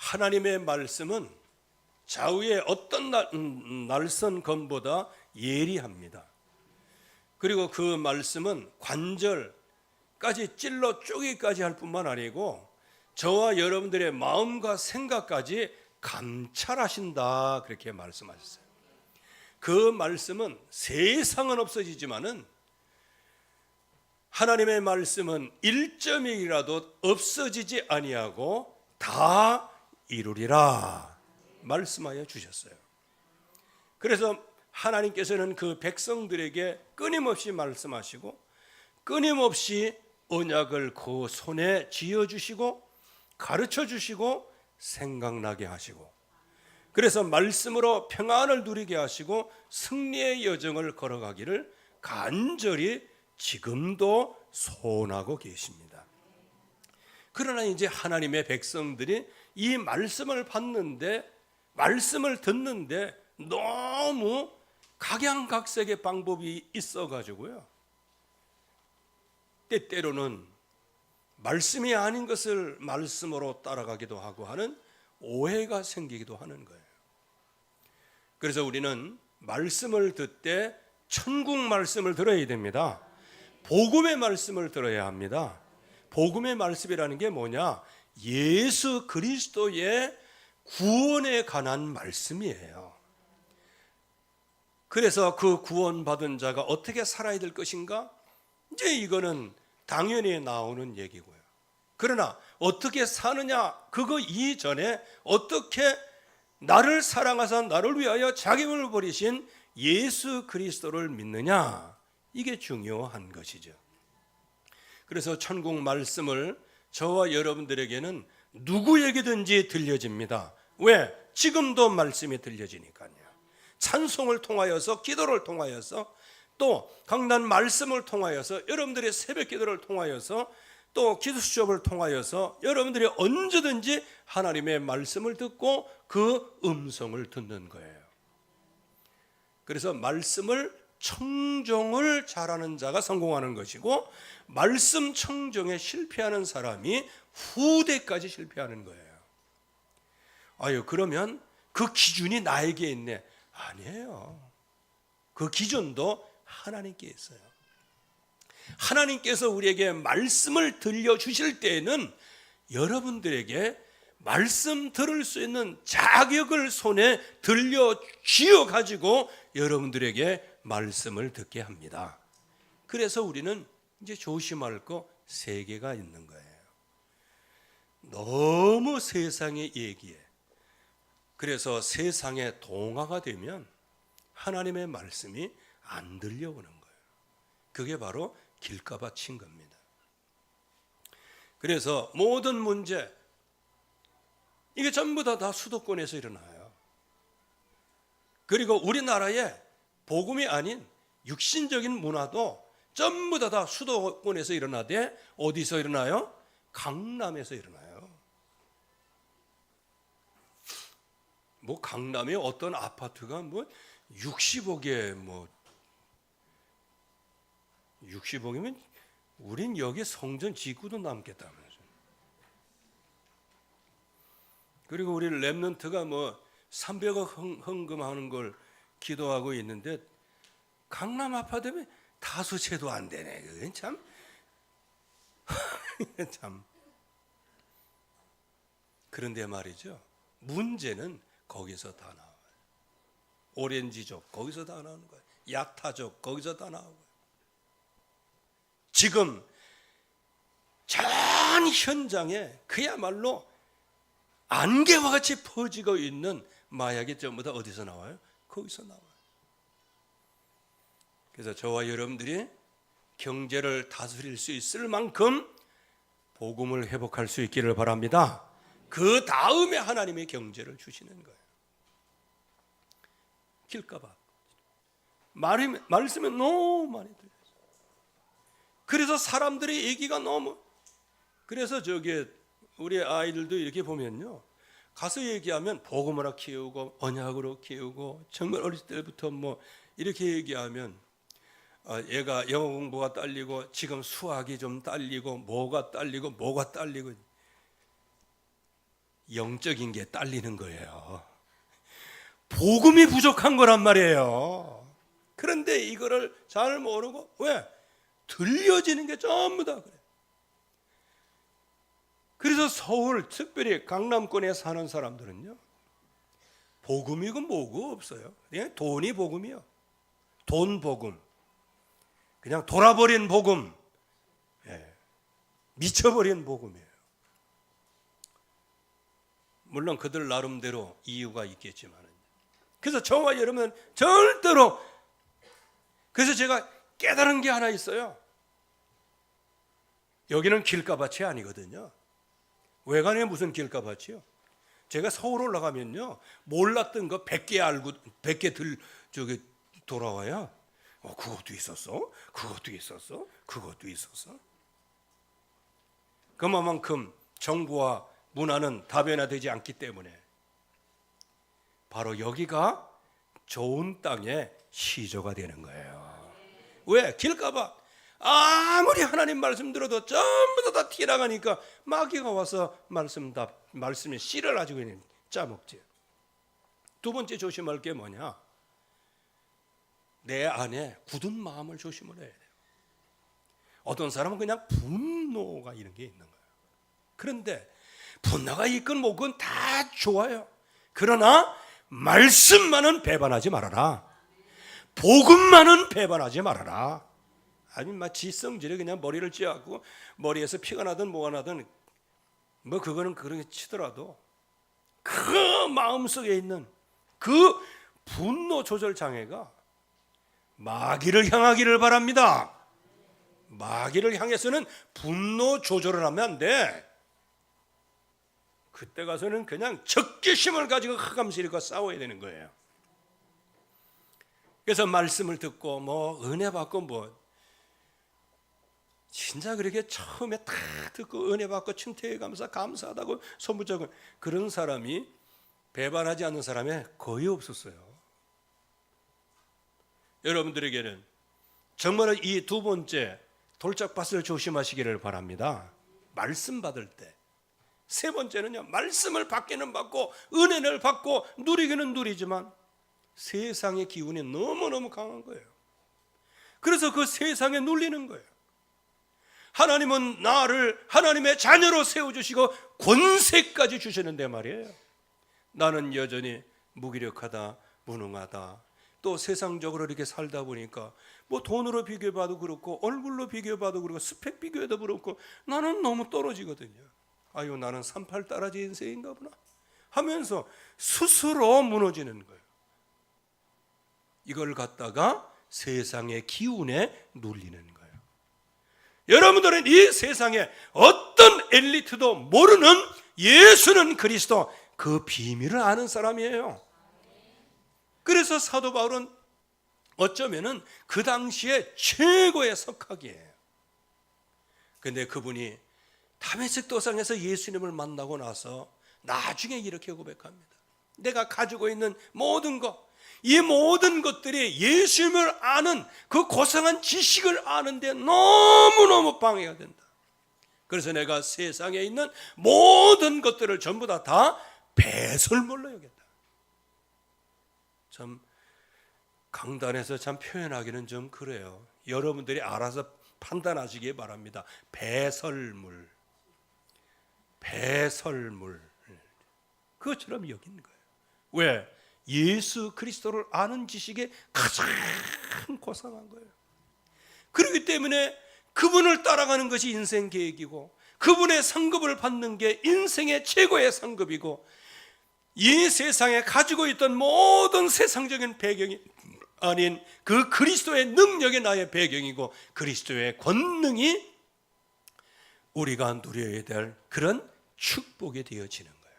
하나님의 말씀은 좌우의 어떤 날선 검보다 예리합니다. 그리고 그 말씀은 관절까지 찔러 쪼개기까지 할 뿐만 아니고 저와 여러분들의 마음과 생각까지 감찰하신다, 그렇게 말씀하셨어요. 그 말씀은 세상은 없어지지만은 하나님의 말씀은 1점이라도 없어지지 아니하고 다 이루리라 말씀하여 주셨어요. 그래서 하나님께서는 그 백성들에게 끊임없이 말씀하시고 끊임없이 언약을 그 손에 쥐어주시고 가르쳐주시고 생각나게 하시고, 그래서 말씀으로 평안을 누리게 하시고 승리의 여정을 걸어가기를 간절히 지금도 소원하고 계십니다. 그러나 이제 하나님의 백성들이 이 말씀을 받는데, 말씀을 듣는데 너무 각양각색의 방법이 있어가지고요, 때때로는 말씀이 아닌 것을 말씀으로 따라가기도 하고 하는 오해가 생기기도 하는 거예요. 그래서 우리는 말씀을 듣되 천국 말씀을 들어야 됩니다. 복음의 말씀을 들어야 합니다. 복음의 말씀이라는 게 뭐냐? 예수 그리스도의 구원에 관한 말씀이에요. 그래서 그 구원받은 자가 어떻게 살아야 될 것인가? 이제 이거는 당연히 나오는 얘기고요. 그러나 어떻게 사느냐, 그거 이전에 어떻게 나를 사랑하사 나를 위하여 자기를 버리신 예수 그리스도를 믿느냐, 이게 중요한 것이죠. 그래서 천국 말씀을 저와 여러분들에게는 누구에게든지 들려집니다. 왜? 지금도 말씀이 들려지니까요. 찬송을 통하여서, 기도를 통하여서, 또 강단 말씀을 통하여서, 여러분들의 새벽 기도를 통하여서, 또 기도 수업을 통하여서 여러분들이 언제든지 하나님의 말씀을 듣고 그 음성을 듣는 거예요. 그래서 말씀을 청종을 잘하는 자가 성공하는 것이고, 말씀 청종에 실패하는 사람이 후대까지 실패하는 거예요. 아유, 그러면 그 기준이 나에게 있네. 아니에요. 그 기준도 하나님께 있어요. 하나님께서 우리에게 말씀을 들려주실 때에는 여러분들에게 말씀 들을 수 있는 자격을 손에 들려 쥐어가지고 여러분들에게 말씀을 듣게 합니다. 그래서 우리는 이제 조심할 거 세 개가 있는 거예요. 너무 세상의 얘기에, 그래서 세상에 동화가 되면 하나님의 말씀이 안 들려오는 거예요. 그게 바로 길가봐 친 겁니다. 그래서 모든 문제, 이게 전부 다 수도권에서 일어나요. 그리고 우리나라에 복음이 아닌 육신적인 문화도 전부 다 수도권에서 일어나되, 어디서 일어나요? 강남에서 일어나요. 뭐 강남에 어떤 아파트가 뭐 60억에 뭐 60억이면 우린 여기 성전 지구도 남겠다면서. 그리고 우리 렘넌트가 뭐 300억 헌금하는 걸 기도하고 있는데 강남 아파트면 다수 채도 안 되네. 그건 참 참. 그런데 말이죠, 문제는 거기서 다 나와요. 오렌지족 거기서 다 나오는 거예요. 야타족 거기서 다 나오고, 지금 전 현장에 그야말로 안개와 같이 퍼지고 있는 마약이 전부 다 어디서 나와요? 거기서 나와요. 그래서 저와 여러분들이 경제를 다스릴 수 있을 만큼 복음을 회복할 수 있기를 바랍니다. 그 다음에 하나님의 경제를 주시는 거예요. 길가봐 말씀이 너무 많이 들려요. 그래서 사람들의 얘기가 너무, 그래서 우리 아이들도 이렇게 보면요, 가서 얘기하면 복음으로 키우고 언약으로 키우고, 정말 어릴 때부터 뭐 이렇게 얘기하면 얘가 영어 공부가 딸리고 지금 수학이 좀 딸리고 뭐가 딸리고 영적인 게 딸리는 거예요. 복음이 부족한 거란 말이에요. 그런데 이거를 잘 모르고 왜? 들려지는 게 전부 다 그래요. 그래서 서울, 특별히 강남권에 사는 사람들은요, 복음이고 뭐고 없어요. 그냥 돈이 복음이요. 돈 복음. 그냥 돌아버린 복음. 예. 미쳐버린 복음이에요. 물론 그들 나름대로 이유가 있겠지만. 그래서 저와 여러분은 절대로, 그래서 제가 깨달은 게 하나 있어요. 여기는 길가밭이 아니거든요. 외관에 무슨 길가밭이요? 제가 서울 올라가면요, 몰랐던 거 100개 알고 100개 저기 돌아와요. 그것도 있었어? 그것도 있었어? 그것도 있었어? 그만큼 정부와 문화는 다변화되지 않기 때문에 바로 여기가 좋은 땅의 시조가 되는 거예요. 왜? 길가봐. 아무리 하나님 말씀 들어도 전부 다 티나가니까 마귀가 와서 말씀에 씨를 가지고 있는 짜먹지. 두 번째 조심할 게 뭐냐? 내 안에 굳은 마음을 조심을 해야 돼요. 어떤 사람은 그냥 분노가 이런 게 있는 거예요. 그런데 분노가 있건 뭐건 다 좋아요. 그러나 말씀만은 배반하지 말아라. 복음만은 배반하지 말아라. 아니 마치 성질에 그냥 머리를 찧고 머리에서 피가 나든 뭐가 나든 뭐 그거는 그렇게 치더라도 그 마음속에 있는 그 분노 조절 장애가 마귀를 향하기를 바랍니다. 마귀를 향해서는 분노 조절을 하면 안 돼. 그때 가서는 그냥 적개심을 가지고 흑암실과 싸워야 되는 거예요. 그래서 말씀을 듣고 뭐 은혜 받고 뭐 진짜 그렇게 처음에 딱 듣고 은혜 받고 칭태에 감사하다고 소문자고 그런 사람이 배반하지 않는 사람이 거의 없었어요. 여러분들에게는 정말 이 두 번째 돌짝밭을 조심하시기를 바랍니다. 말씀 받을 때. 세 번째는요, 말씀을 받기는 받고 은혜를 받고 누리기는 누리지만 세상의 기운이 너무너무 강한 거예요. 그래서 그 세상에 눌리는 거예요. 하나님은 나를 하나님의 자녀로 세워주시고 권세까지 주시는데 말이에요. 나는 여전히 무기력하다, 무능하다. 또 세상적으로 이렇게 살다 보니까 뭐 돈으로 비교해봐도 그렇고 얼굴로 비교해봐도 그렇고 스펙 비교해도 그렇고 나는 너무 떨어지거든요. 아유 나는 38 따라지 인생인가 보나 하면서 스스로 무너지는 거예요. 이걸 갖다가 세상의 기운에 눌리는 거예요. 여러분들은 이 세상에 어떤 엘리트도 모르는 예수는 그리스도 그 비밀을 아는 사람이에요. 그래서 사도 바울은 어쩌면은 그 당시에 최고의 석학이에요. 그런데 그분이 다메섹 도상에서 예수님을 만나고 나서 나중에 이렇게 고백합니다. 내가 가지고 있는 모든 것, 이 모든 것들이 예수님을 아는 그 고상한 지식을 아는데 너무너무 방해가 된다. 그래서 내가 세상에 있는 모든 것들을 전부 다 배설물로 여겼다. 참 강단에서 참 표현하기는 좀 그래요. 여러분들이 알아서 판단하시기 바랍니다. 배설물. 그것처럼 여긴 거예요. 왜? 예수 그리스도를 아는 지식이 가장 고상한 거예요. 그렇기 때문에 그분을 따라가는 것이 인생 계획이고 그분의 상급을 받는 게 인생의 최고의 상급이고 이 세상에 가지고 있던 모든 세상적인 배경이 아닌 그 그리스도의 능력이 나의 배경이고 그리스도의 권능이 우리가 누려야 될 그런 축복이 되어지는 거예요.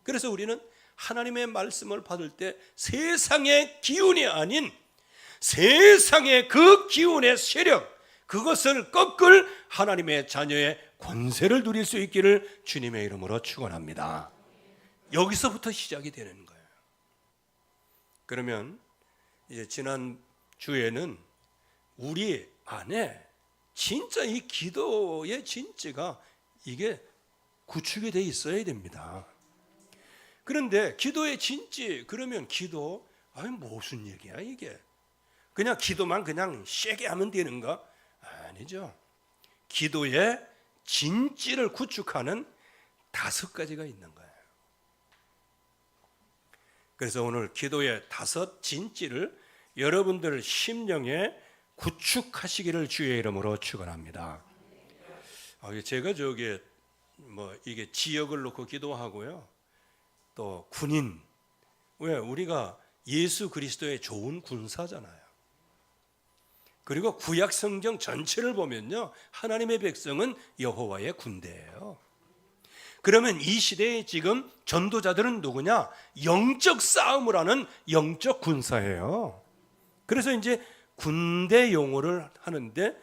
그래서 우리는 하나님의 말씀을 받을 때 세상의 기운이 아닌 세상의 그 기운의 세력, 그것을 꺾을 하나님의 자녀의 권세를 누릴 수 있기를 주님의 이름으로 축원합니다. 여기서부터 시작이 되는 거예요. 그러면 이제 지난 주에는 우리 안에 진짜 이 기도의 진짜가 이게 구축이 돼 있어야 됩니다. 그런데 기도의 진지 그러면 기도 아니 무슨 얘기야 이게? 그냥 기도만 그냥 세게 하면 되는가? 아니죠. 기도의 진지를 구축하는 5가지가 있는 거예요. 그래서 오늘 기도의 5 진지를 여러분들 심령에 구축하시기를 주의 이름으로 축원합니다. 제가 이게 지역을 놓고 기도하고요. 또 군인, 왜 우리가 예수 그리스도의 좋은 군사잖아요. 그리고 구약 성경 전체를 보면요, 하나님의 백성은 여호와의 군대예요. 그러면 이 시대에 지금 전도자들은 누구냐? 영적 싸움을 하는 영적 군사예요. 그래서 이제 군대 용어를 하는데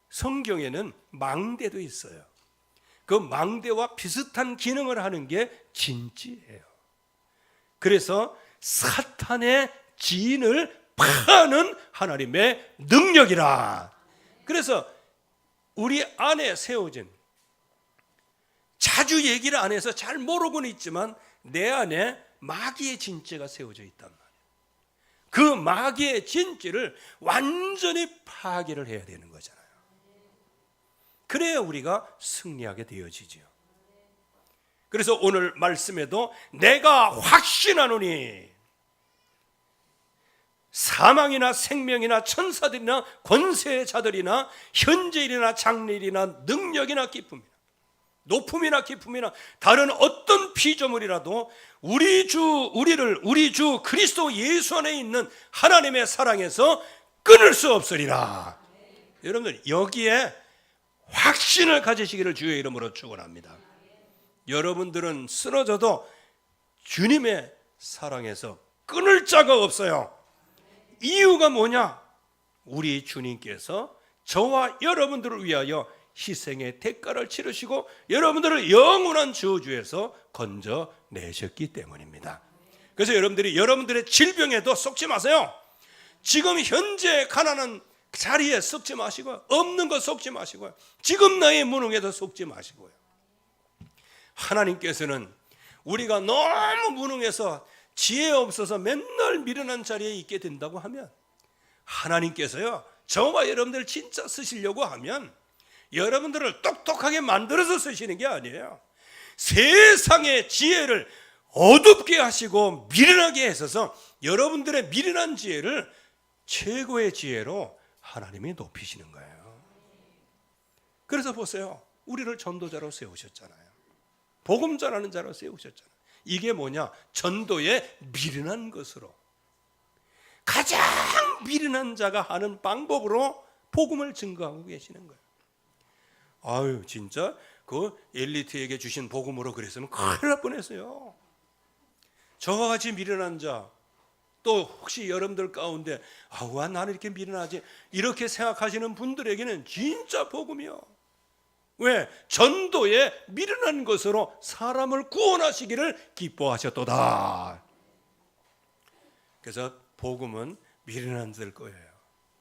성경에는 망대도 있어요. 그 망대와 비슷한 기능을 하는 게 진지예요. 그래서 사탄의 진을 파는 하나님의 능력이라. 그래서 우리 안에 세워진, 자주 얘기를 안 해서 잘 모르고는 있지만 내 안에 마귀의 진죄가 세워져 있단 말이에요. 그 마귀의 진죄를 완전히 파괴를 해야 되는 거잖아요. 그래야 우리가 승리하게 되어지죠. 그래서 오늘 말씀에도 내가 확신하노니 사망이나 생명이나 천사들이나 권세자들이나 현재일이나 장래일이나 능력이나 기쁨이나 높음이나 깊음이나 다른 어떤 피조물이라도 우리 주 그리스도 예수 안에 있는 하나님의 사랑에서 끊을 수 없으리라. 여러분들 여기에 확신을 가지시기를 주의 이름으로 축원합니다. 여러분들은 쓰러져도 주님의 사랑에서 끊을 자가 없어요. 이유가 뭐냐? 우리 주님께서 저와 여러분들을 위하여 희생의 대가를 치르시고 여러분들을 영원한 저주에서 건져내셨기 때문입니다. 그래서 여러분들의 질병에도 속지 마세요. 지금 현재 가난한 자리에 속지 마시고요. 없는 거 속지 마시고요. 지금 나의 무능에도 속지 마시고요. 하나님께서는 우리가 너무 무능해서 지혜 없어서 맨날 미련한 자리에 있게 된다고 하면 하나님께서요, 저와 여러분들 진짜 쓰시려고 하면 여러분들을 똑똑하게 만들어서 쓰시는 게 아니에요. 세상의 지혜를 어둡게 하시고 미련하게 하셔서 여러분들의 미련한 지혜를 최고의 지혜로 하나님이 높이시는 거예요. 그래서 보세요. 우리를 전도자로 세우셨잖아요. 복음 전하는 자로 세우셨잖아요. 이게 뭐냐? 전도의 미련한 것으로, 가장 미련한 자가 하는 방법으로 복음을 증거하고 계시는 거예요. 아유, 진짜 그 엘리트에게 주신 복음으로 그랬으면 큰일 날 뻔했어요. 저와 같이 미련한 자, 또 혹시 여러분들 가운데 와 나는 이렇게 미련하지 이렇게 생각하시는 분들에게는 진짜 복음이요. 왜? 전도에 미련한 것으로 사람을 구원하시기를 기뻐하셨도다. 그래서 복음은 미련한 자들 거예요.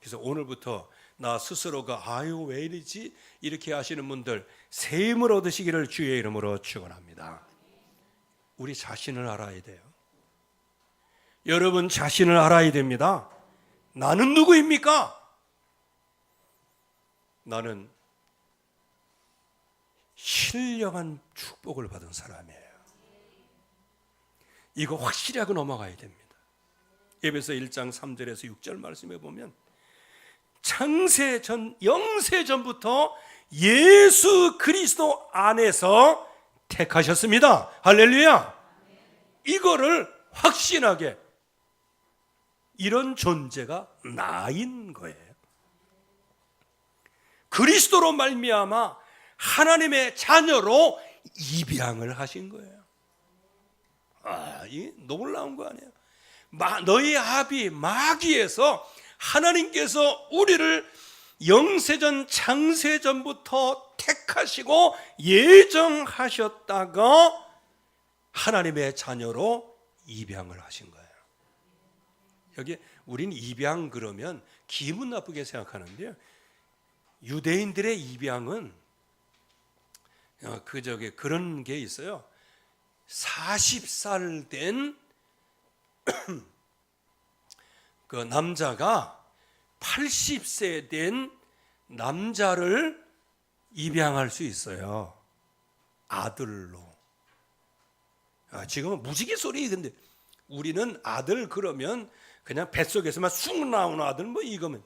그래서 오늘부터 나 스스로가 아유 왜 이러지? 이렇게 하시는 분들 새 힘을 얻으시기를 주의 이름으로 축원합니다. 우리 자신을 알아야 돼요. 여러분 자신을 알아야 됩니다. 나는 누구입니까? 나는 신령한 축복을 받은 사람이에요. 이거 확실히 하고 넘어가야 됩니다. 에베소 1장 3절에서 6절 말씀해 보면 영세전부터 예수 그리스도 안에서 택하셨습니다. 할렐루야. 이거를 확신하게, 이런 존재가 나인 거예요. 그리스도로 말미암아 하나님의 자녀로 입양을 하신 거예요. 이 놀라운 거 아니에요? 너희 아비 마귀에서 하나님께서 우리를 영세전 창세전부터 택하시고 예정하셨다가 하나님의 자녀로 입양을 하신 거예요. 여기 우린 입양 그러면 기분 나쁘게 생각하는데요. 유대인들의 입양은 그런 게 있어요. 40살 된 그 남자가 80세 된 남자를 입양할 수 있어요. 아들로. 지금은 무지개 소리. 근데 우리는 아들 그러면 그냥 뱃속에서만 쑥 나오는 아들, 뭐 이거면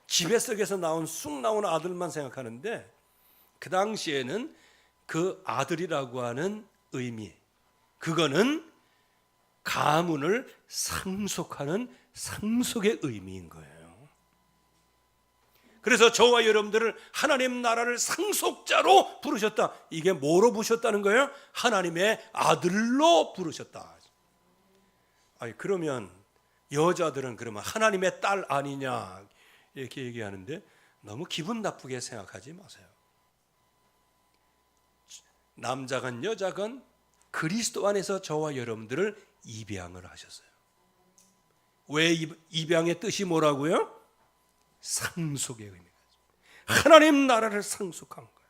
지뱃속에서 나온 쑥 나오는 아들만 생각하는데, 그 당시에는 그 아들이라고 하는 의미, 그거는 가문을 상속하는 상속의 의미인 거예요. 그래서 저와 여러분들을 하나님 나라를 상속자로 부르셨다. 이게 뭐로 부르셨다는 거예요? 하나님의 아들로 부르셨다. 아니, 그러면 여자들은 그러면 하나님의 딸 아니냐 이렇게 얘기하는데, 너무 기분 나쁘게 생각하지 마세요. 남자건 여자건 그리스도 안에서 저와 여러분들을 입양을 하셨어요. 왜 입양의 뜻이 뭐라고요? 상속의 의미가 하나님 나라를 상속한 거예요.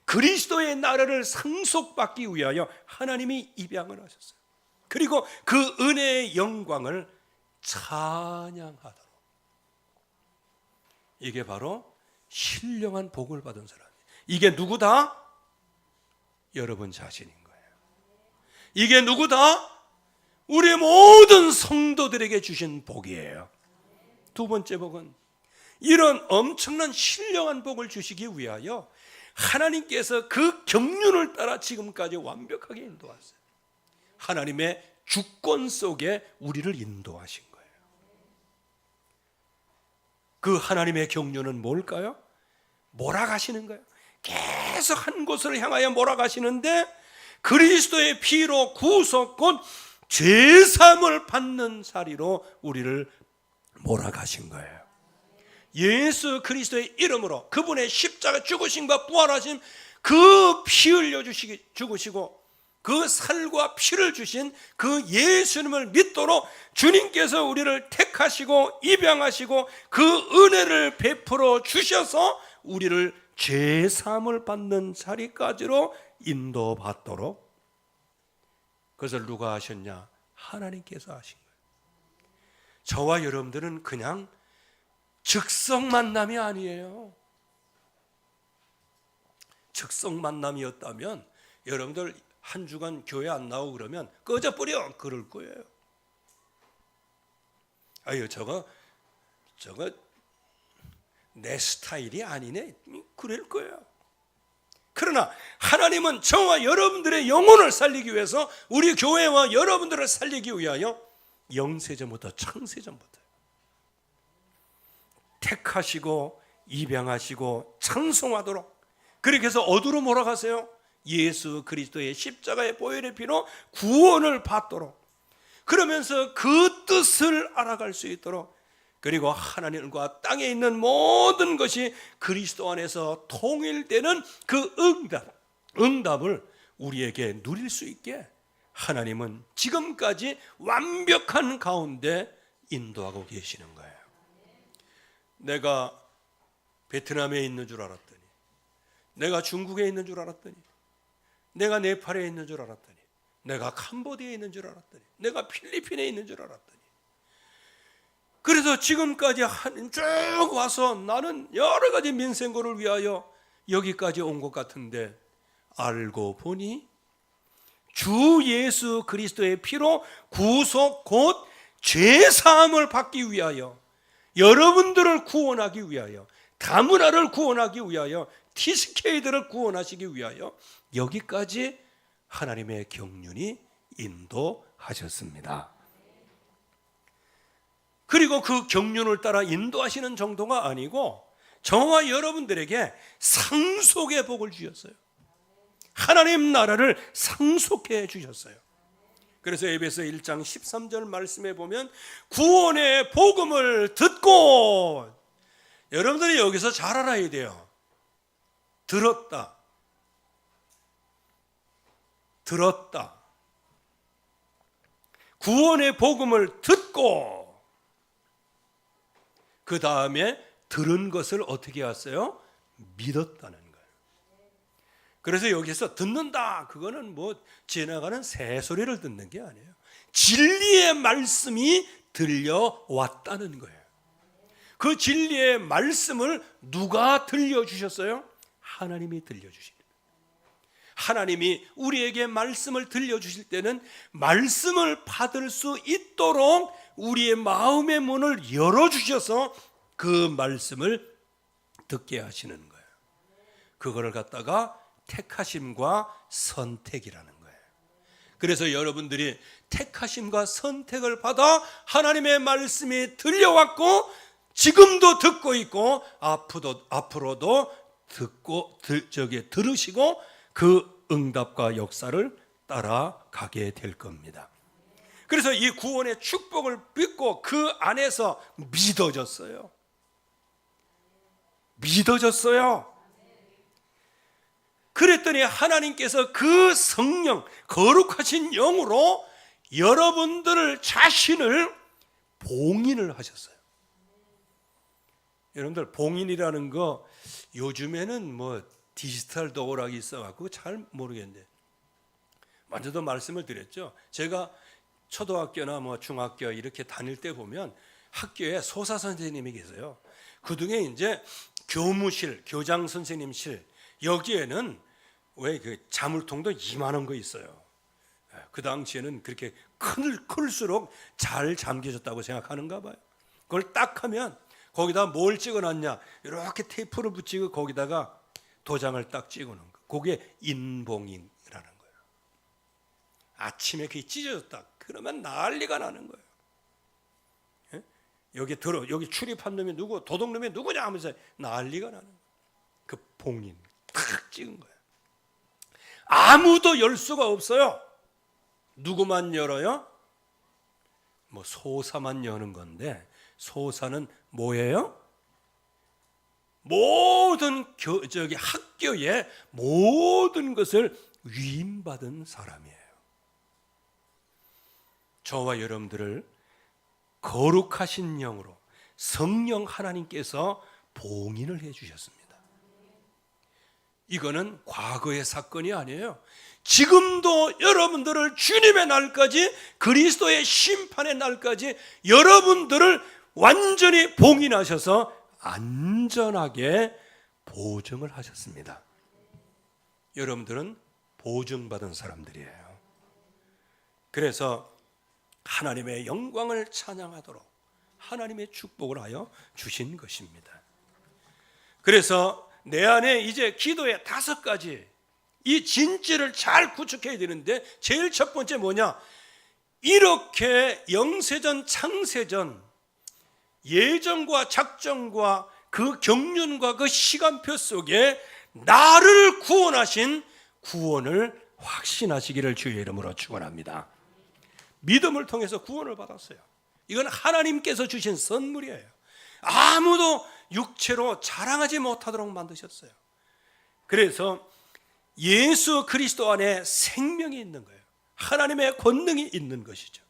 그리스도의 나라를 상속받기 위하여 하나님이 입양을 하셨어요. 그리고 그 은혜의 영광을 찬양하도록. 이게 바로 신령한 복을 받은 사람이에요. 이게 누구다? 여러분 자신인 거예요. 이게 누구다? 우리 모든 성도들에게 주신 복이에요. 두 번째 복은 이런 엄청난 신령한 복을 주시기 위하여 하나님께서 그 경륜을 따라 지금까지 완벽하게 인도하셨어요. 하나님의 주권 속에 우리를 인도하신 거예요. 그 하나님의 경륜은 뭘까요? 몰아가시는 거예요. 계속 한 곳을 향하여 몰아가시는데, 그리스도의 피로 구속 곧 죄사함을 받는 자리로 우리를 몰아가신 거예요. 예수 그리스도의 이름으로 그분의 십자가 죽으심과 부활하심, 그 피 흘려 죽으시고 그 살과 피를 주신 그 예수님을 믿도록 주님께서 우리를 택하시고 입양하시고 그 은혜를 베풀어 주셔서 우리를 죄사함을 받는 자리까지로 인도받도록, 그것을 누가 하셨냐? 하나님께서 하신 거예요. 저와 여러분들은 그냥 즉석 만남이 아니에요. 즉석 만남이었다면 여러분들 한 주간 교회 안 나오고 그러면 꺼져버려 그럴 거예요. 아유, 저거 내 스타일이 아니네 그럴 거예요. 그러나 하나님은 저와 여러분들의 영혼을 살리기 위해서, 우리 교회와 여러분들을 살리기 위하여 영세전부터 창세전부터 택하시고 입양하시고 찬송하도록, 그렇게 해서 어디로 몰아가세요? 예수 그리스도의 십자가의 보혈의 피로 구원을 받도록, 그러면서 그 뜻을 알아갈 수 있도록, 그리고 하나님과 땅에 있는 모든 것이 그리스도 안에서 통일되는 그 응답을 우리에게 누릴 수 있게 하나님은 지금까지 완벽한 가운데 인도하고 계시는 거예요. 내가 베트남에 있는 줄 알았더니, 내가 중국에 있는 줄 알았더니, 내가 네팔에 있는 줄 알았더니, 내가 캄보디아에 있는 줄 알았더니, 내가 필리핀에 있는 줄 알았더니, 그래서 지금까지 쭉 와서 나는 여러 가지 민생고를 위하여 여기까지 온 것 같은데, 알고 보니 주 예수 그리스도의 피로 구속 곧 죄사함을 받기 위하여, 여러분들을 구원하기 위하여, 다문화를 구원하기 위하여, TCK들을 구원하시기 위하여 여기까지 하나님의 경륜이 인도하셨습니다. 그리고 그 경륜을 따라 인도하시는 정도가 아니고 저와 여러분들에게 상속의 복을 주셨어요. 하나님 나라를 상속해 주셨어요. 그래서 에베소 1장 13절 말씀에 보면 구원의 복음을 듣고, 여러분들이 여기서 잘 알아야 돼요. 들었다. 구원의 복음을 듣고 그 다음에 들은 것을 어떻게 했어요? 믿었다는 거예요. 그래서 여기서 듣는다, 그거는 뭐 지나가는 새소리를 듣는 게 아니에요. 진리의 말씀이 들려왔다는 거예요. 그 진리의 말씀을 누가 들려주셨어요? 하나님이 들려주십니다. 하나님이 우리에게 말씀을 들려주실 때는 말씀을 받을 수 있도록 우리의 마음의 문을 열어주셔서 그 말씀을 듣게 하시는 거예요. 그거를 갖다가 택하심과 선택이라는 거예요. 그래서 여러분들이 택하심과 선택을 받아 하나님의 말씀이 들려왔고 지금도 듣고 있고 앞으로도 들으시고 그 응답과 역사를 따라가게 될 겁니다. 그래서 이 구원의 축복을 믿고 그 안에서 믿어졌어요. 그랬더니 하나님께서 그 성령, 거룩하신 영으로 여러분들을 자신을 봉인을 하셨어요. 여러분들 봉인이라는 거 요즘에는 뭐 디지털 도어락이 있어갖고 잘 모르겠는데, 먼저도 말씀을 드렸죠. 제가 초등학교나 뭐 중학교 이렇게 다닐 때 보면 학교에 소사 선생님이 계세요. 그중에 이제 교무실, 교장 선생님실, 여기에는 왜 그 자물통도 이만한 거 있어요. 그 당시에는 그렇게 클수록 잘 잠겨졌다고 생각하는가 봐요. 그걸 딱 하면 거기다 뭘 찍어놨냐, 이렇게 테이프를 붙이고 거기다가 도장을 딱 찍어놓은 거, 그게 인봉인이라는 거예요. 아침에 그게 찢어졌다 그러면 난리가 나는 거예요. 여기 출입한 놈이 누구, 도둑 놈이 누구냐 하면서 난리가 나는 거예요. 그 봉인 탁 찍은 거예요. 아무도 열 수가 없어요. 누구만 열어요? 뭐 소사만 여는 건데, 소사는 뭐예요? 모든 학교의 모든 것을 위임받은 사람이에요. 저와 여러분들을 거룩하신 영으로 성령 하나님께서 봉인을 해주셨습니다. 이거는 과거의 사건이 아니에요. 지금도 여러분들을 주님의 날까지, 그리스도의 심판의 날까지 여러분들을 완전히 봉인하셔서 안전하게 보증을 하셨습니다. 여러분들은 보증받은 사람들이에요. 그래서 하나님의 영광을 찬양하도록 하나님의 축복을 하여 주신 것입니다. 그래서 내 안에 이제 기도의 5가지 이 진지를 잘 구축해야 되는데, 제일 첫 번째 뭐냐? 이렇게 영세전 창세전 예정과 작정과 그 경륜과 그 시간표 속에 나를 구원하신 구원을 확신하시기를 주의 이름으로 축원합니다. 믿음을 통해서 구원을 받았어요. 이건 하나님께서 주신 선물이에요. 아무도 육체로 자랑하지 못하도록 만드셨어요. 그래서 예수 그리스도 안에 생명이 있는 거예요. 하나님의 권능이 있는 것이죠.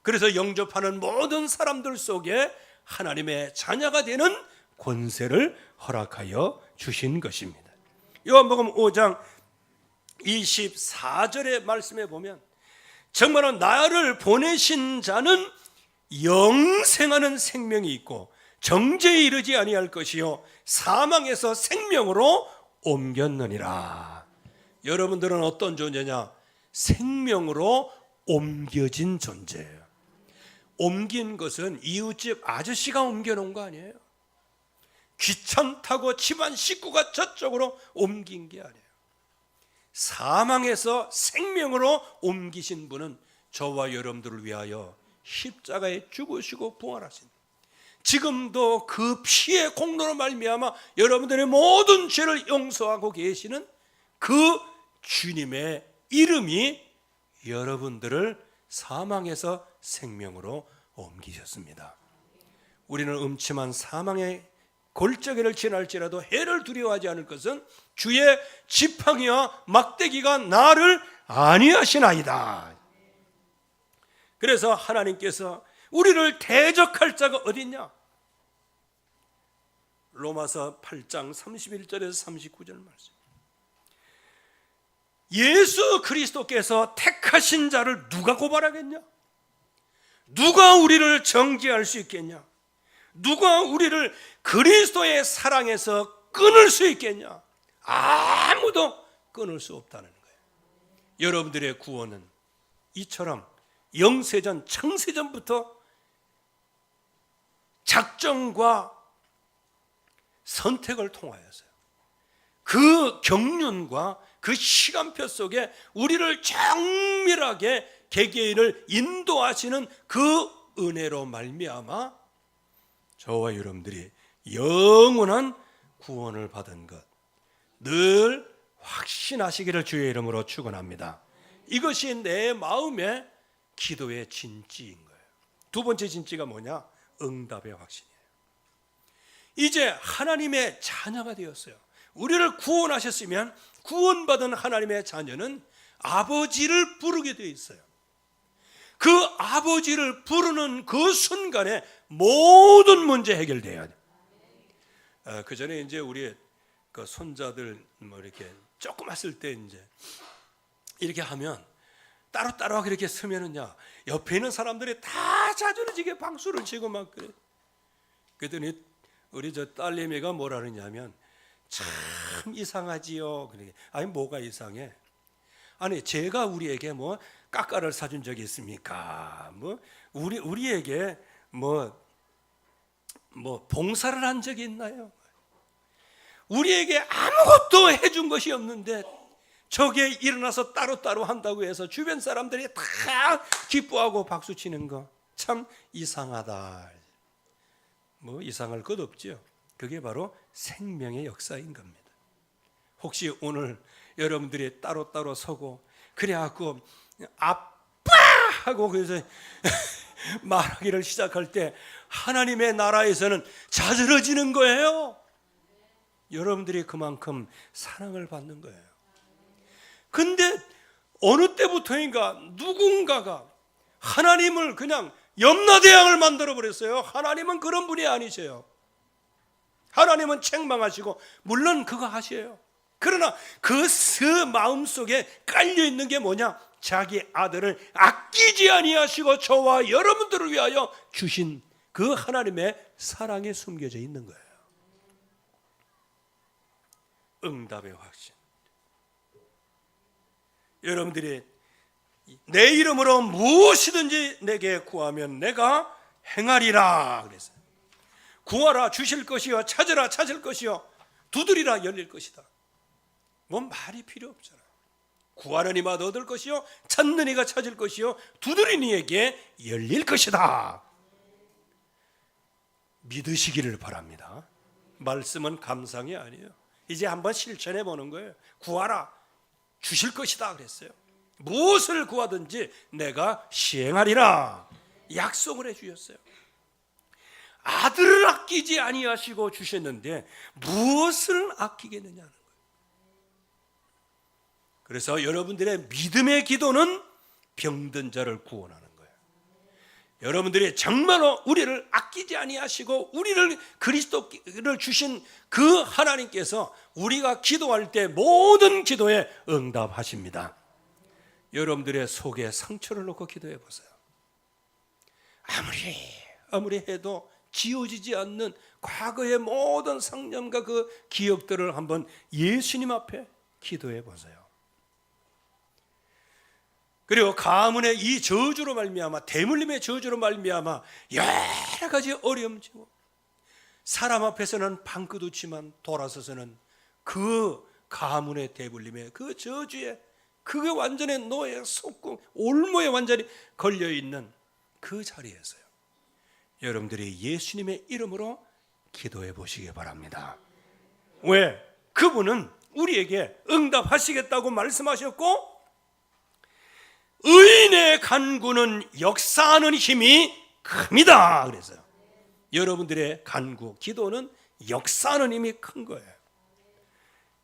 그래서 영접하는 모든 사람들 속에 하나님의 자녀가 되는 권세를 허락하여 주신 것입니다. 요한복음 5장 24절의 말씀에 보면, 정말로 나를 보내신 자는 영생하는 생명이 있고 정죄에 이르지 아니할 것이요 사망에서 생명으로 옮겼느니라. 여러분들은 어떤 존재냐? 생명으로 옮겨진 존재예요. 옮긴 것은 이웃집 아저씨가 옮겨놓은 거 아니에요. 귀찮다고 집안 식구가 저쪽으로 옮긴 게 아니에요. 사망에서 생명으로 옮기신 분은 저와 여러분들을 위하여 십자가에 죽으시고 부활하신, 지금도 그 피의 공로로 말미암아 여러분들의 모든 죄를 용서하고 계시는 그 주님의 이름이 여러분들을 사망에서 생명으로 옮기셨습니다. 우리는 음침한 사망의 골짜기를 지날지라도 해를 두려워하지 않을 것은 주의 지팡이와 막대기가 나를 안위하시나이다. 그래서 하나님께서 우리를 대적할 자가 어디 있냐? 로마서 8장 31절에서 39절 말씀. 예수 그리스도께서 택하신 자를 누가 고발하겠냐? 누가 우리를 정죄할 수 있겠냐? 누가 우리를 그리스도의 사랑에서 끊을 수 있겠냐? 아무도 끊을 수 없다는 거예요. 여러분들의 구원은 이처럼 영세전 창세전부터 작정과 선택을 통하여서요, 그 경륜과 그 시간표 속에 우리를 정밀하게 개개인을 인도하시는 그 은혜로 말미암아 저와 여러분들이 영원한 구원을 받은 것 늘 확신하시기를 주의 이름으로 축원합니다. 이것이 내 마음의 기도의 진지인 거예요. 두 번째 진지가 뭐냐? 응답의 확신이에요. 이제 하나님의 자녀가 되었어요. 우리를 구원하셨으면 구원받은 하나님의 자녀는 아버지를 부르게 되어 있어요. 그 아버지를 부르는 그 순간에 모든 문제 해결돼야 돼요. 그 전에 이제 우리 그 손자들 뭐 이렇게 조그맣을 때 이제 이렇게 하면 따로따로 이렇게 서면은요, 옆에 있는 사람들이 다 자주러지게 박수를 치고 막 그래. 그랬더니 우리 저 딸내미가 뭐라 그러냐면, 참 이상하지요. 그러게. 아니 뭐가 이상해? 아니 제가 우리에게 뭐 까까를 사준 적이 있습니까? 뭐 우리에게 뭐 봉사를 한 적이 있나요? 우리에게 아무것도 해준 것이 없는데 저게 일어나서 따로따로 한다고 해서 주변 사람들이 다 기뻐하고 박수치는 거 참 이상하다. 뭐 이상할 것 없죠. 그게 바로 생명의 역사인 겁니다. 혹시 오늘 여러분들이 따로따로 서고 그래갖고 아빠 하고 그래서 말하기를 시작할 때 하나님의 나라에서는 자지러지는 거예요. 여러분들이 그만큼 사랑을 받는 거예요. 근데 어느 때부터인가 누군가가 하나님을 그냥 염라대왕을 만들어 버렸어요. 하나님은 그런 분이 아니세요. 하나님은 책망하시고 물론 그거 하셔요. 그러나 그 마음속에 깔려 있는 게 뭐냐? 자기 아들을 아끼지 아니하시고 저와 여러분들을 위하여 주신 그 하나님의 사랑에 숨겨져 있는 거예요. 응답의 확신. 여러분들이 내 이름으로 무엇이든지 내게 구하면 내가 행하리라 그랬어요. 구하라 주실 것이요, 찾으라 찾을 것이요, 두드리라 열릴 것이다. 뭐 말이 필요 없잖아요. 구하는 이마 얻을 것이요, 찾는 이가 찾을 것이요, 두드리는 이에게 열릴 것이다. 믿으시기를 바랍니다. 말씀은 감상이 아니에요. 이제 한번 실천해 보는 거예요. 구하라 주실 것이다 그랬어요. 무엇을 구하든지 내가 시행하리라 약속을 해 주셨어요. 아들을 아끼지 아니하시고 주셨는데 무엇을 아끼겠느냐는 거예요. 그래서 여러분들의 믿음의 기도는 병든 자를 구원하는 거예요. 여러분들이 정말로 우리를 아끼지 아니하시고 우리를 그리스도를 주신 그 하나님께서 우리가 기도할 때 모든 기도에 응답하십니다. 여러분들의 속에 상처를 놓고 기도해 보세요. 아무리 해도 지워지지 않는 과거의 모든 상념과 그 기억들을 한번 예수님 앞에 기도해 보세요. 그리고 가문의 이 저주로 말미암아, 대물림의 저주로 말미암아 여러 가지 어려움 지고 사람 앞에서는 방긋 웃지만 돌아서서는 그 가문의 대물림의 그 저주에 그게 완전히 노예 속고 올무에 완전히 걸려있는 그 자리에서요, 여러분들이 예수님의 이름으로 기도해 보시기 바랍니다. 왜? 그분은 우리에게 응답하시겠다고 말씀하셨고 의인의 간구는 역사하는 힘이 큽니다. 그래서요, 여러분들의 간구, 기도는 역사하는 힘이 큰 거예요.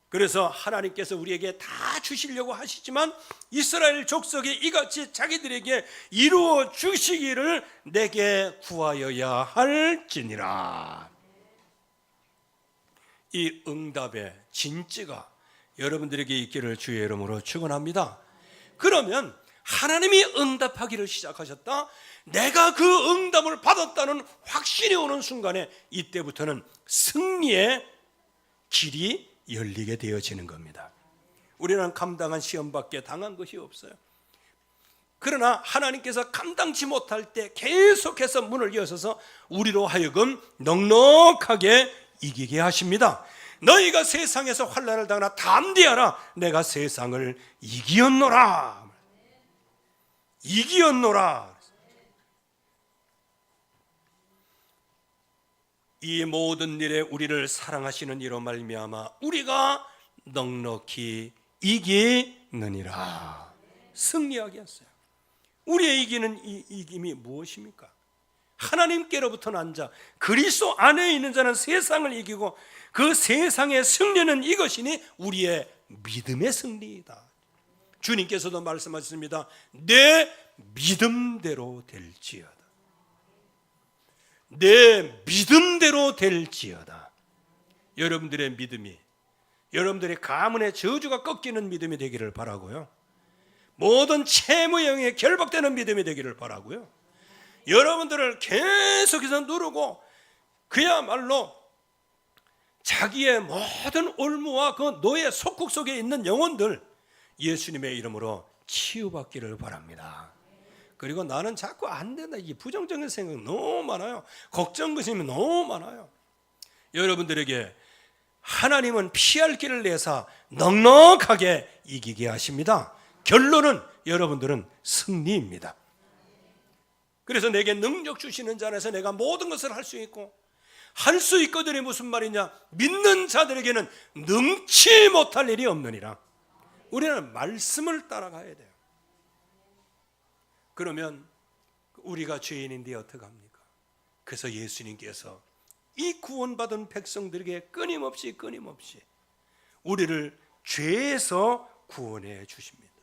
그래서 하나님께서 우리에게 다 주시려고 하시지만 이스라엘 족속이 이같이 자기들에게 이루어 주시기를 내게 구하여야 할지니라. 이 응답의 진지가 여러분들에게 있기를 주의 이름으로 축원합니다. 그러면 하나님이 응답하기를 시작하셨다. 내가 그 응답을 받았다는 확신이 오는 순간에 이때부터는 승리의 길이 열리게 되어지는 겁니다. 우리는 감당한 시험밖에 당한 것이 없어요. 그러나 하나님께서 감당치 못할 때 계속해서 문을 여셔서 우리로 하여금 넉넉하게 이기게 하십니다. 너희가 세상에서 환난을 당하나 담대하라. 내가 세상을 이기었노라. 이기었노라. 이 모든 일에 우리를 사랑하시는 이로 말미암아 우리가 넉넉히 이기느니라. 승리하게 했어요. 우리의 이기는 이 이김이 무엇입니까? 하나님께로부터 난 자, 그리스도 안에 있는 자는 세상을 이기고 그 세상의 승리는 이것이니 우리의 믿음의 승리이다. 주님께서도 말씀하셨습니다. 내 믿음대로 될지어다. 내 믿음대로 될지어다. 여러분들의 믿음이, 여러분들의 가문의 저주가 꺾이는 믿음이 되기를 바라고요. 모든 채무의 영에 결박되는 믿음이 되기를 바라고요. 여러분들을 계속해서 누르고 그야말로 자기의 모든 올무와 그 노예 속국 속에 있는 영혼들 예수님의 이름으로 치유받기를 바랍니다. 그리고 나는 자꾸 안 된다, 이 부정적인 생각 너무 많아요. 걱정거심이 너무 많아요. 여러분들에게 하나님은 피할 길을 내사 넉넉하게 이기게 하십니다. 결론은 여러분들은 승리입니다. 그래서 내게 능력 주시는 자 안에서 내가 모든 것을 할 수 있고, 할 수 있거든이 무슨 말이냐? 믿는 자들에게는 능치 못할 일이 없느니라. 우리는 말씀을 따라가야 돼요. 그러면 우리가 죄인인데 어떡합니까? 그래서 예수님께서 이 구원받은 백성들에게 끊임없이 우리를 죄에서 구원해 주십니다.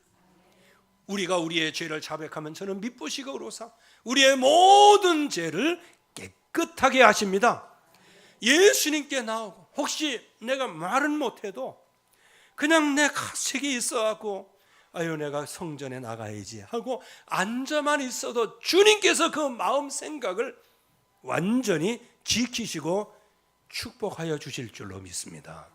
우리가 우리의 죄를 자백하면 저는 미쁘시고 의로사 우리의 모든 죄를 깨끗하게 하십니다. 예수님께 나오고 혹시 내가 말은 못해도 그냥 내 가책이 있어갖고 아유 내가 성전에 나가야지 하고 앉아만 있어도 주님께서 그 마음 생각을 완전히 지키시고 축복하여 주실 줄로 믿습니다.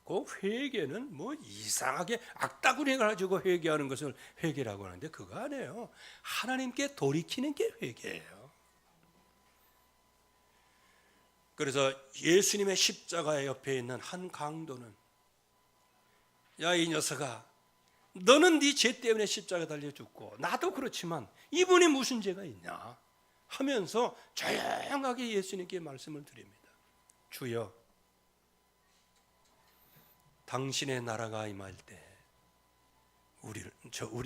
그 회개는 뭐 이상하게 악다구리 가지고 회개하는 것을 회개라고 하는데 그거 아니에요. 하나님께 돌이키는 게 회개예요. 그래서 예수님의 십자가 옆에 있는 한 강도는 야 이 녀석아, 너는 네 죄 때문에 십자가 달려 죽고 나도 그렇지만 이분이 무슨 죄가 있냐 하면서 조용하게 예수님께 말씀을 드립니다. 주여, 당신의 나라가 임할 때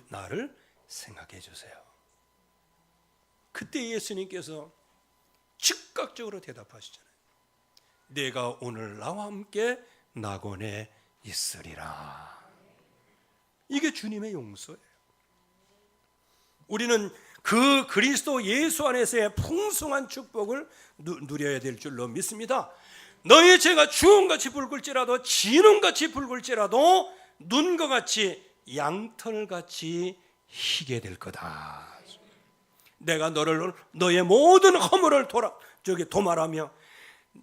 나를 생각해 주세요. 그때 예수님께서 즉각적으로 대답하시잖아요. 내가 오늘 나와 함께 낙원에 있으리라. 이게 주님의 용서예요. 우리는 그 그리스도 예수 안에서의 풍성한 축복을 누려야 될 줄로 믿습니다. 너의 죄가 주홍같이 붉을지라도 진홍같이 붉을지라도 눈과 같이 양털같이 희게 될 거다. 내가 너의 모든 허물을 도말하며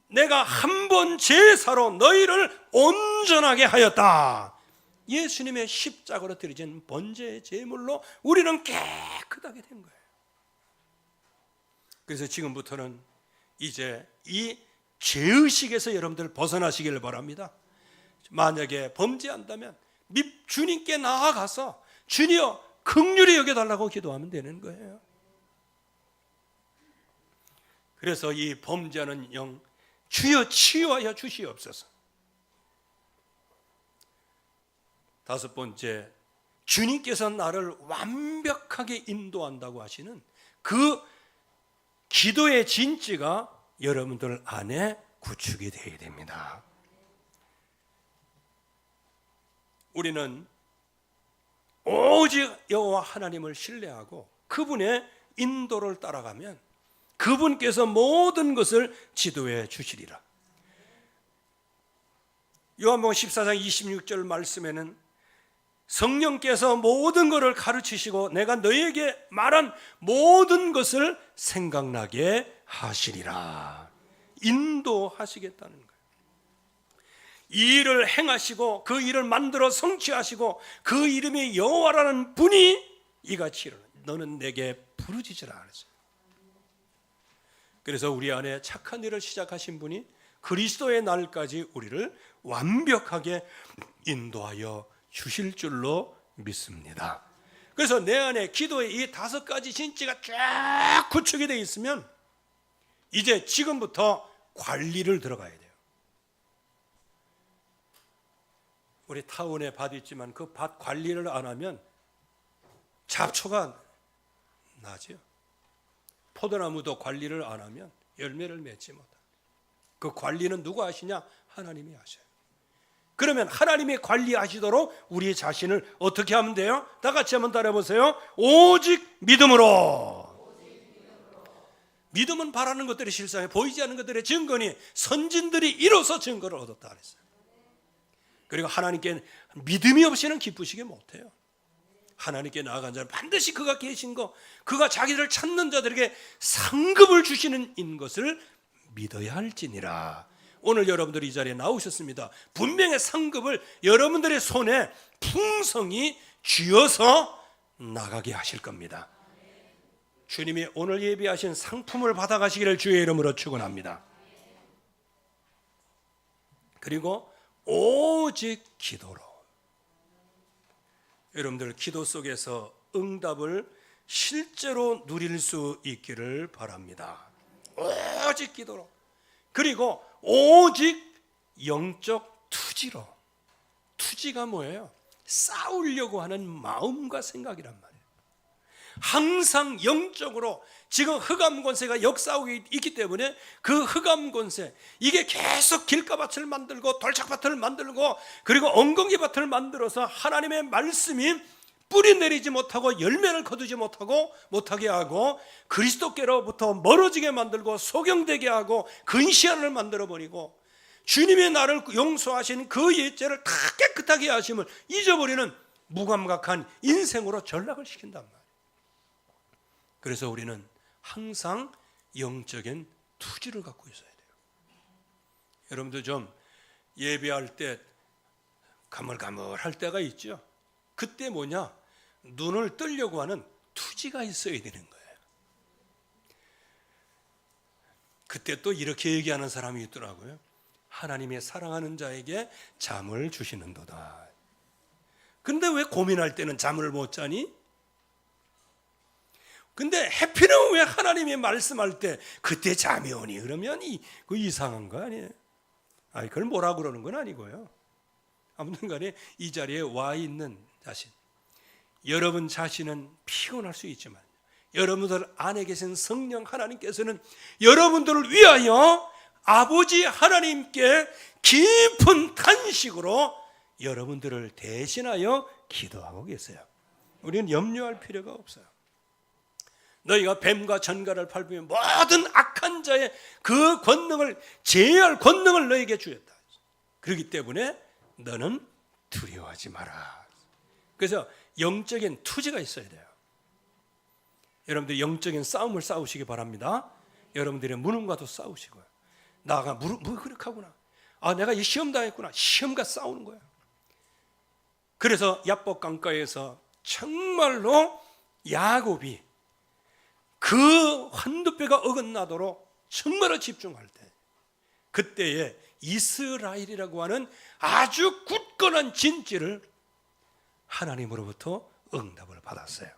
내가 한 번 제사로 너희를 온전하게 하였다. 예수님의 십자가로 드려진 번제의 제물로 우리는 깨끗하게 된 거예요. 그래서 지금부터는 이제 이 죄의식에서 여러분들 벗어나시기를 바랍니다. 만약에 범죄한다면 주님께 나아가서 주님여 긍휼히 여겨달라고 기도하면 되는 거예요. 그래서 이 범죄하는 영 주여 치유하여 주시옵소서. 다섯 번째, 주님께서 나를 완벽하게 인도한다고 하시는 그 기도의 진지가 여러분들 안에 구축이 되어야 됩니다. 우리는 오직 여호와 하나님을 신뢰하고 그분의 인도를 따라가면 그분께서 모든 것을 지도해 주시리라. 요한복음 14장 26절 말씀에는 성령께서 모든 것을 가르치시고 내가 너희에게 말한 모든 것을 생각나게 하시리라. 인도하시겠다는 거예요. 이 일을 행하시고 그 일을 만들어 성취하시고 그 이름이 여호와라는 분이 이같이 이르노니 너는 내게 부르짖으라 그랬어요. 그래서 우리 안에 착한 일을 시작하신 분이 그리스도의 날까지 우리를 완벽하게 인도하여 주실 줄로 믿습니다. 그래서 내 안에 기도의 이 5가지 진지가 쫙 구축이 되어 있으면 이제 지금부터 관리를 들어가야 돼요. 우리 타운에 밭 있지만 그 밭 관리를 안 하면 잡초가 나죠. 포도나무도 관리를 안 하면 열매를 맺지 못합니다. 그 관리는 누가 하시냐? 하나님이 하셔요. 그러면 하나님이 관리하시도록 우리 자신을 어떻게 하면 돼요? 다 같이 한번 따라해보세요. 오직 믿음으로. 믿음은 바라는 것들이 실상에 보이지 않는 것들의 증거니 선진들이 이로써 증거를 얻었다 그랬어요. 그리고 하나님께 믿음이 없이는 기쁘시게 못해요. 하나님께 나아간 자는 반드시 그가 계신 것, 그가 자기를 찾는 자들에게 상급을 주시는 인 것을 믿어야 할지니라. 오늘 여러분들이 이 자리에 나오셨습니다. 분명히 상급을 여러분들의 손에 풍성히 쥐어서 나가게 하실 겁니다. 주님이 오늘 예비하신 상품을 받아가시기를 주의 이름으로 축원합니다. 그리고 오직 기도로. 여러분들 기도 속에서 응답을 실제로 누릴 수 있기를 바랍니다. 오직 기도로. 그리고 오직 영적 투지로. 투지가 뭐예요? 싸우려고 하는 마음과 생각이란 말이에요. 항상 영적으로 지금 흑암 권세가 역사하고 있기 때문에 그 흑암 권세, 이게 계속 길가밭을 만들고 돌짝밭을 만들고 그리고 엉겅퀴밭을 만들어서 하나님의 말씀이 뿌리 내리지 못하고 열매를 거두지 못하게 하고 그리스도께로부터 멀어지게 만들고 소경되게 하고 근시안을 만들어버리고 주님의 나를 용서하신 그 예죄를 다 깨끗하게 하심을 잊어버리는 무감각한 인생으로 전락을 시킨단 말이에요. 그래서 우리는 항상 영적인 투지를 갖고 있어야 돼요. 여러분들 좀 예배할 때 가물가물할 때가 있죠. 그때 뭐냐? 눈을 뜨려고 하는 투지가 있어야 되는 거예요. 그때 또 이렇게 얘기하는 사람이 있더라고요. 하나님의 사랑하는 자에게 잠을 주시는도다. 근데 왜 고민할 때는 잠을 못 자니? 근데 해피는 왜 하나님이 말씀할 때 그때 잠이 오니? 그러면 그 이상한 거 아니에요? 아니, 그걸 뭐라 그러는 건 아니고요. 아무튼 간에 이 자리에 와 있는 자신, 여러분 자신은 피곤할 수 있지만 여러분들 안에 계신 성령 하나님께서는 여러분들을 위하여 아버지 하나님께 깊은 탄식으로 여러분들을 대신하여 기도하고 계세요. 우리는 염려할 필요가 없어요. 너희가 뱀과 전갈을 밟으며 모든 악한 자의 그 권능을 제어할 권능을 너희에게 주었다. 그렇기 때문에 너는 두려워하지 마라. 그래서 영적인 투지가 있어야 돼요. 여러분들 영적인 싸움을 싸우시기 바랍니다. 여러분들의 무능과도 싸우시고요. 나가 무력하구나. 내가 이 시험 당했구나. 시험과 싸우는 거야. 그래서 야복 강가에서 정말로 야곱이 그 한두 배가 어긋나도록 정말로 집중할 때, 그때에 이스라엘이라고 하는 아주 굳건한 진지를 하나님으로부터 응답을 받았어요.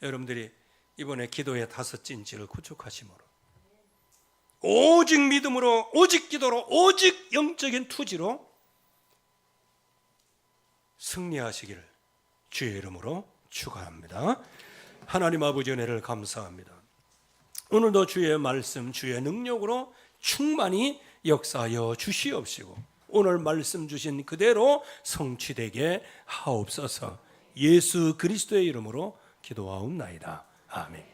여러분들이 이번에 기도의 5 진지를 구축하심으로 오직 믿음으로, 오직 기도로, 오직 영적인 투지로 승리하시기를 주의 이름으로 축원합니다. 하나님 아버지 은혜를 감사합니다. 오늘도 주의 말씀, 주의 능력으로 충만히 역사하여 주시옵시고 오늘 말씀 주신 그대로 성취되게 하옵소서. 예수 그리스도의 이름으로 기도하옵나이다. 아멘.